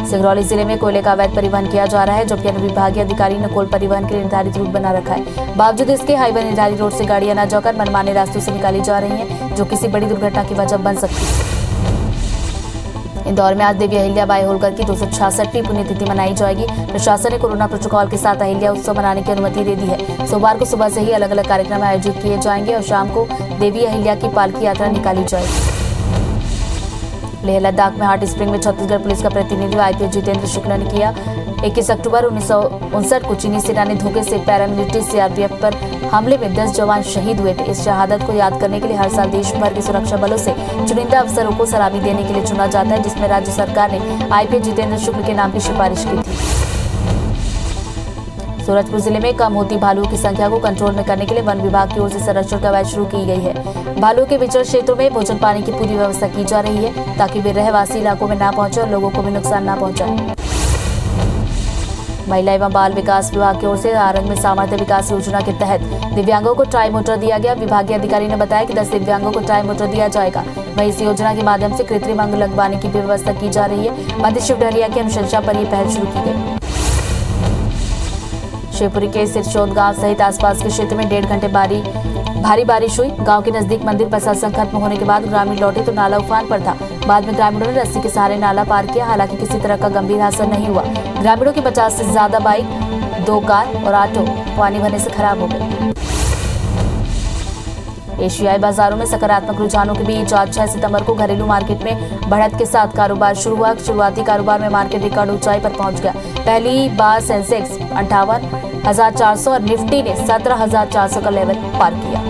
सिंगरौली जिले में कोयले का अवैध परिवहन किया जा रहा है, जबकि अनुविभागीय अधिकारी ने कोल परिवहन के लिए निर्धारित रूट बना रखा है। बावजूद इसके हाईवे निर्धारित रोड से गाड़ियां न जाकर मनमाने रास्तों से निकाली जा रही हैं, जो किसी बड़ी दुर्घटना की वजह बन सकती है। इंदौर में आज देवी अहिल्याबाई होलकर की 266वीं पुण्यतिथि मनाई जाएगी। प्रशासन ने कोरोना प्रोटोकॉल के साथ अहिल्या उत्सव मनाने की अनुमति दे दी है। सोमवार को सुबह से ही अलग अलग कार्यक्रम आयोजित किए जाएंगे और शाम को देवी अहिल्या की पालकी यात्रा निकाली जाएगी। लेह लद्दाख में हॉट स्प्रिंग में छत्तीसगढ़ पुलिस का प्रतिनिधित्व आईपीएस जितेंद्र शुक्ला ने किया। 21 अक्टूबर 1959 को चीनी सेना ने धोखे से पैरामिलिट्री सीआरपीएफ पर हमले में 10 जवान शहीद हुए थे। इस शहादत को याद करने के लिए हर साल देश भर के सुरक्षा बलों से चुनिंदा अफसरों को सलामी देने के लिए चुना जाता है, जिसमें राज्य सरकार ने आईपीएस जितेंद्र शुक्ल के नाम की सिफारिश की थी। सूरजपुर जिले में कम होती भालुओं की संख्या को कंट्रोल में करने के लिए वन विभाग की ओर से संरक्षण कवायद शुरू की गई है। भालुओं के विचरण क्षेत्रों में भोजन पानी की पूरी व्यवस्था की जा रही है ताकि वे रहवासी इलाकों में न पहुंचे और लोगों को भी नुकसान न पहुंचाए। महिला एवं बाल विकास विभाग की ओर से आरंग में सामर्थ्य विकास योजना के तहत दिव्यांगों को ट्राई मोटर दिया गया। विभागीय अधिकारी ने बताया कि 10 दिव्यांगों को ट्राई मोटर दिया जाएगा। वहीं इस योजना के माध्यम से कृत्रिम अंग लगवाने की भी व्यवस्था की जा रही है। मंत्री शिव डहरिया की अनुशंसा पर यह पहल शुरू की गई। शिवपुरी के सिरचौद गांव सहित आसपास के क्षेत्र में 1.5 घंटे भारी बारिश हुई। गांव के नजदीक मंदिर प्रशासन खत्म होने के बाद ग्रामीण लौटे तो नाला उफान पर था। बाद में ग्रामीणों ने रस्सी के सहारे नाला पार किया। हालांकि किसी तरह का गंभीर असर नहीं हुआ। ग्रामीणों की 50 से ज्यादा बाइक, 2 कार और ऑटो पानी भरने से खराब हो गए। एशियाई बाजारों में सकारात्मक रुझानों के बीच आज 6 सितंबर को घरेलू मार्केट में बढ़त के साथ कारोबार शुरू हुआ। शुरुआती कारोबार में मार्केट रिकॉर्ड ऊंचाई पर पहुंच गया। पहली बार सेंसेक्स 58,400 और निफ्टी ने 17,400 का लेवल पार किया।